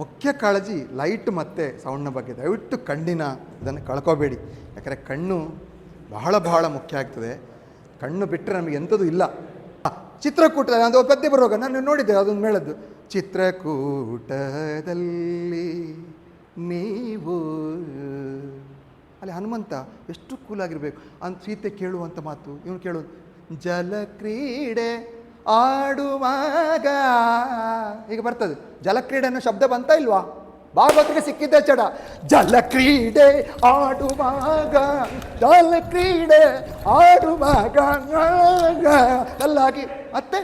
ಮುಖ್ಯ ಕಾಳಜಿ ಲೈಟ್ ಮತ್ತು ಸೌಂಡ್ನ ಬಗ್ಗೆ. ದಯವಿಟ್ಟು ಕಣ್ಣಿನ ಇದನ್ನು ಕಳ್ಕೋಬೇಡಿ. ಯಾಕಂದರೆ ಕಣ್ಣು ಬಹಳ ಬಹಳ ಮುಖ್ಯ ಆಗ್ತದೆ. ಕಣ್ಣು ಬಿಟ್ಟರೆ ನಮಗೆ ಎಂಥದ್ದು ಇಲ್ಲ. ಚಿತ್ರಕೂಟ ಅದು ಪದ್ಯ ಬರುವಾಗ ನಾನು ನೋಡಿದ್ದೆ ಅದೊಂದು ಮೇಳದ್ದು. ಚಿತ್ರಕೂಟದಲ್ಲಿ ನೀವು ಅಲ್ಲಿ ಹನುಮಂತ ಎಷ್ಟು ಕೂಲಾಗಿರ್ಬೇಕು ಅಂತ ಸೀತೆ ಕೇಳುವಂಥ ಮಾತು ಇವನು ಕೇಳೋದು. ಜಲಕ್ರೀಡೆ ಆಡುವಾಗ ಈಗ ಬರ್ತದೆ. ಜಲಕ್ರೀಡೆ ಅನ್ನೋ ಶಬ್ದ ಬಂತ ಇಲ್ವಾ? ಭಾಗವತಿಗೆ ಸಿಕ್ಕಿದ್ದೆ ಚಡ. ಜಲಕ್ರೀಡೆ ಆಡುವಾಗ, ಜಲಕ್ರೀಡೆ ಆಡುವಾಗ ಅಲ್ಲಾಗಿ ಮತ್ತೆ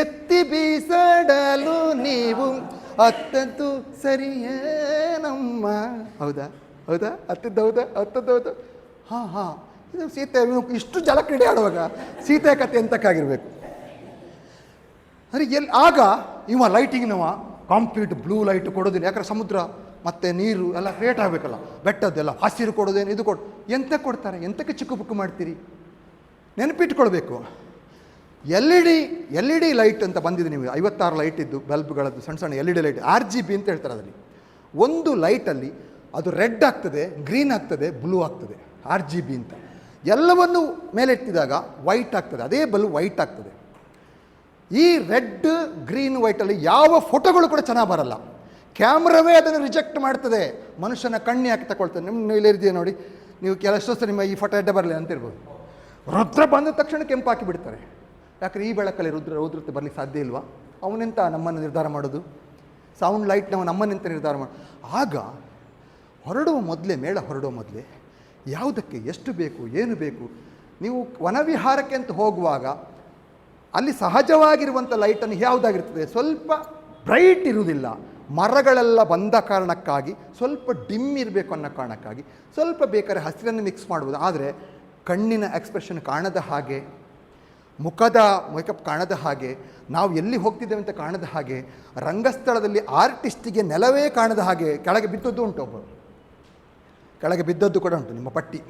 ಎತ್ತಿ ಬೀಸಡಲು ನೀವು ಅತ್ತದ್ದು ಸರಿಯೇನಮ್ಮ. ಹೌದಾ ಹೌದಾ ಹತ್ತದ್ದೌದಾ ಹತ್ತದ್ದೌದು. ಹಾಂ ಹಾಂ, ಇದು ಸೀತೆ ಇಷ್ಟು ಜಲಕ್ರೀಡೆ ಆಡುವಾಗ ಸೀತೆ ಕತೆ ಎಂತಕ್ಕಾಗಿರ್ಬೇಕು ಅಂದರೆ ಆಗ ಇವ ಲೈಟಿಂಗ್ನವ ಕಾಂಪ್ಲೀಟ್ ಬ್ಲೂ ಲೈಟ್ ಕೊಡೋದಿಲ್ಲ. ಯಾಕಂದ್ರೆ ಸಮುದ್ರ ಮತ್ತು ನೀರು ಎಲ್ಲ ಕ್ರಿಯೇಟ್ ಆಗಬೇಕಲ್ಲ, ಬೆಟ್ಟದ್ದೆಲ್ಲ ಹಸಿರು ಕೊಡೋದೇನು ಇದು ಎಂತ ಕೊಡ್ತಾರೆ? ಎಂತಕ್ಕೆ ಚಿಕ್ಕು ಪುಕ್ಕು ಮಾಡ್ತೀರಿ? ನೆನಪಿಟ್ಕೊಳ್ಬೇಕು. ಎಲ್ ಇ ಡಿ ಲೈಟ್ ಅಂತ ಬಂದಿದೆ. ನೀವು 56 ಲೈಟ್ ಇದ್ದು ಬಲ್ಬ್ಗಳದ್ದು ಸಣ್ಣ ಸಣ್ಣ LED ಲೈಟ್ RGB ಅಂತ ಹೇಳ್ತಾರೆ. ಅದರಲ್ಲಿ ಒಂದು ಲೈಟಲ್ಲಿ ಅದು ರೆಡ್ ಆಗ್ತದೆ, ಗ್ರೀನ್ ಆಗ್ತದೆ, ಬ್ಲೂ ಆಗ್ತದೆ, RGB ಅಂತ. ಎಲ್ಲವನ್ನು ಮೇಲೆ ಎತ್ತಿದಾಗ ವೈಟ್ ಆಗ್ತದೆ, ಅದೇ ಬಲ್ಬ್ ವೈಟ್ ಆಗ್ತದೆ. ಈ ರೆಡ್ ಗ್ರೀನ್ ವೈಟಲ್ಲಿ ಯಾವ ಫೋಟೋಗಳು ಕೂಡ ಚೆನ್ನಾಗಿ ಬರಲ್ಲ. ಕ್ಯಾಮ್ರಾವೇ ಅದನ್ನು ರಿಜೆಕ್ಟ್ ಮಾಡ್ತದೆ. ಮನುಷ್ಯನ ಕಣ್ಣು ಯಾಕೆ ತಗೊಳ್ತದೆ? ನಿಮ್ಮ ಇಲ್ಲಿದೆಯಾ ನೋಡಿ, ನೀವು ಕೆಲಸೋಸ್ತ ನಿಮ್ಮ ಈ ಫೋಟೋ ಎಡ್ಡೆ ಬರಲಿ ಅಂತಿರ್ಬೋದು. ರುದ್ರ ಬಂದ ತಕ್ಷಣ ಕೆಂಪು ಹಾಕಿ ಬಿಡ್ತಾರೆ. ಯಾಕಂದ್ರೆ ಈ ಬೆಳಕಲ್ಲಿ ರೌದ್ರತೆ ಬರಲಿಕ್ಕೆ ಸಾಧ್ಯ ಇಲ್ವಾ? ಅವನೆಂತ ನಮ್ಮನ್ನು ನಿರ್ಧಾರ ಮಾಡೋದು? ಸೌಂಡ್ ಲೈಟ್ ನಾವು ನಮ್ಮನ್ನೆಂತ ನಿರ್ಧಾರ ಮಾಡೋದು? ಆಗ ಹೊರಡುವ ಮೊದಲೇ, ಮೇಳ ಹೊರಡುವ ಮೊದಲೇ ಯಾವುದಕ್ಕೆ ಎಷ್ಟು ಬೇಕು, ಏನು ಬೇಕು. ನೀವು ವನವಿಹಾರಕ್ಕೆ ಅಂತ ಹೋಗುವಾಗ ಅಲ್ಲಿ ಸಹಜವಾಗಿರುವಂಥ ಲೈಟನ್ನು ಯಾವುದಾಗಿರ್ತದೆ, ಸ್ವಲ್ಪ ಬ್ರೈಟ್ ಇರುವುದಿಲ್ಲ. ಮರಗಳೆಲ್ಲ ಬಂದ ಕಾರಣಕ್ಕಾಗಿ ಸ್ವಲ್ಪ ಡಿಮ್ ಇರಬೇಕು ಅನ್ನೋ ಕಾರಣಕ್ಕಾಗಿ ಸ್ವಲ್ಪ ಬೇಕಾದ್ರೆ ಹಸಿರನ್ನು ಮಿಕ್ಸ್ ಮಾಡ್ಬೋದು. ಆದರೆ ಕಣ್ಣಿನ ಎಕ್ಸ್ಪ್ರೆಷನ್ ಕಾಣದ ಹಾಗೆ, ಮುಖದ ಮೇಕಪ್ ಕಾಣದ ಹಾಗೆ, ನಾವು ಎಲ್ಲಿ ಹೋಗ್ತಿದ್ದೇವೆ ಅಂತ ಕಾಣದ ಹಾಗೆ, ರಂಗಸ್ಥಳದಲ್ಲಿ ಆರ್ಟಿಸ್ಟಿಗೆ ನೆಲವೇ ಕಾಣದ ಹಾಗೆ ಕೆಳಗೆ ಬಿದ್ದದ್ದು ಉಂಟು. ಒಬ್ಬರು ಕೆಳಗೆ ಬಿದ್ದದ್ದು ಕೂಡ ಉಂಟು ನಿಮ್ಮ ಪಟ್ಟಿ.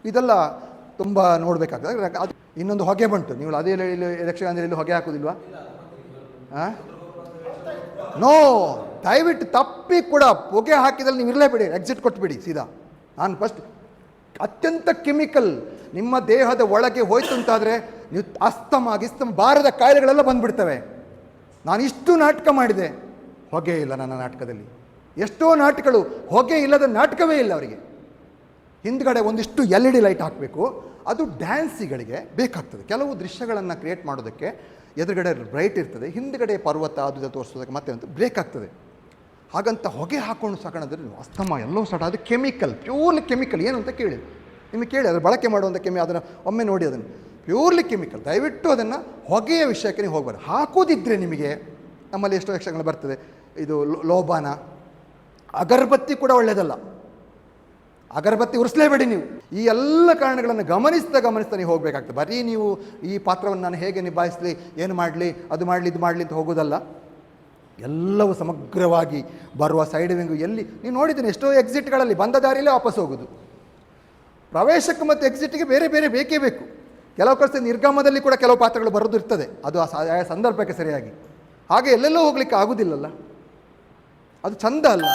ಇದೆಲ್ಲ ತುಂಬ ನೋಡಬೇಕಾಗ್ತದೆ. ಅದು ಇನ್ನೊಂದು ಹೊಗೆ ಬಂತು. ನೀವು ಅದೇ ಯಕ್ಷಗಾನದಲ್ಲಿ ಹೊಗೆ ಹಾಕೋದಿಲ್ವಾ? ನೋ, ದಯವಿಟ್ಟು ತಪ್ಪಿ ಕೂಡ ಹೊಗೆ ಹಾಕಿದಲ್ಲಿ ನೀವು ಇರಲೇಬೇಡಿ, ಎಕ್ಸಿಟ್ ಕೊಟ್ಬಿಡಿ ಸೀದಾ. ನಾನು ಫಸ್ಟ್ ಅತ್ಯಂತ ಕೆಮಿಕಲ್ ನಿಮ್ಮ ದೇಹದ ಒಳಗೆ ಹೋಯ್ತು ಅಂತಾದರೆ ನೀವು ಗಿಸ್ತಮ ಬಾರದ ಕಾಯಿಲೆಗಳೆಲ್ಲ ಬಂದುಬಿಡ್ತವೆ. ನಾನು ಇಷ್ಟು ನಾಟಕ ಮಾಡಿದೆ, ಹೊಗೆ ಇಲ್ಲ ನನ್ನ ನಾಟಕದಲ್ಲಿ. ಎಷ್ಟೋ ನಾಟಕಗಳು ಹೊಗೆ ಇಲ್ಲದ ನಾಟಕವೇ ಇಲ್ಲ. ಅವರಿಗೆ ಹಿಂದ್ಗಡೆ ಒಂದಿಷ್ಟು LED ಲೈಟ್ ಹಾಕಬೇಕು. ಅದು ಡ್ಯಾನ್ಸಿಗಳಿಗೆ ಬೇಕಾಗ್ತದೆ. ಕೆಲವು ದೃಶ್ಯಗಳನ್ನು ಕ್ರಿಯೇಟ್ ಮಾಡೋದಕ್ಕೆ ಎದುರುಗಡೆ ಬ್ರೈಟ್ ಇರ್ತದೆ, ಹಿಂದ್ಗಡೆ ಪರ್ವತ ಅದು ತೋರಿಸೋದಕ್ಕೆ ಮತ್ತೆ ಅಂತ ಬ್ರೇಕ್ ಆಗ್ತದೆ. ಹಾಗಂತ ಹೊಗೆ ಹಾಕ್ಕೊಂಡು ಸಾಕೋಣಂದ್ರೆ ಅಸ್ತಮ ಎಲ್ಲೋ ಅದು ಕೆಮಿಕಲ್, ಪ್ಯೂರ್ಲಿ ಕೆಮಿಕಲ್. ಏನು ಅಂತ ಕೇಳಿ, ನಿಮಗೆ ಕೇಳಿ ಅದರ ಬಳಕೆ ಮಾಡುವಂಥ ಅದನ್ನು ಒಮ್ಮೆ ನೋಡಿ. ಅದನ್ನು ಪ್ಯೂರ್ಲಿ ಕೆಮಿಕಲ್. ದಯವಿಟ್ಟು ಅದನ್ನು ಹೊಗೆಯ ವಿಷಯಕ್ಕೆ ನೀವು ಹೋಗಬಾರ್ದು. ಹಾಕೋದಿದ್ದರೆ ನಿಮಗೆ ನಮ್ಮಲ್ಲಿ ಎಷ್ಟೋ ಯಕ್ಷಗಳು ಬರ್ತದೆ. ಇದು ಲೋಬಾನ, ಅಗರಬತ್ತಿ ಕೂಡ ಒಳ್ಳೆಯದಲ್ಲ. ಅಗರಬತ್ತಿ ಉರಿಸಲೇಬೇಡಿ ನೀವು. ಈ ಎಲ್ಲ ಕಾರಣಗಳನ್ನು ಗಮನಿಸ್ತಾ ನೀವು ಹೋಗಬೇಕಾಗ್ತದೆ. ಬರೀ ನೀವು ಈ ಪಾತ್ರವನ್ನು ನಾನು ಹೇಗೆ ನಿಭಾಯಿಸಲಿ, ಏನು ಮಾಡಲಿ, ಅದು ಮಾಡಲಿ, ಇದು ಮಾಡಲಿ ಅಂತ ಹೋಗೋದಲ್ಲ. ಎಲ್ಲವೂ ಸಮಗ್ರವಾಗಿ ಬರುವ ಸೈಡ್ ವಿಂಗು ಎಲ್ಲಿ ನೀವು ನೋಡಿದ್ದೀನಿ. ಎಷ್ಟೋ ಎಕ್ಸಿಟ್ಗಳಲ್ಲಿ ಬಂದ ದಾರಿಯಲ್ಲೇ ವಾಪಸ್ ಹೋಗೋದು. ಪ್ರವೇಶಕ್ಕೆ ಮತ್ತು ಎಕ್ಸಿಟ್ಗೆ ಬೇರೆ ಬೇರೆ ಬೇಕೇ ಬೇಕು. ಕೆಲವು ಕಡೆ ನಿರ್ಗಮದಲ್ಲಿ ಕೂಡ ಕೆಲವು ಪಾತ್ರಗಳು ಬರೋದು ಇರ್ತದೆ. ಅದು ಆ ಸಂದರ್ಭಕ್ಕೆ ಸರಿಯಾಗಿ. ಹಾಗೆ ಎಲ್ಲೆಲ್ಲೋ ಹೋಗ್ಲಿಕ್ಕೆ ಆಗೋದಿಲ್ಲಲ್ಲ, ಅದು ಚಂದ ಅಲ್ಲ.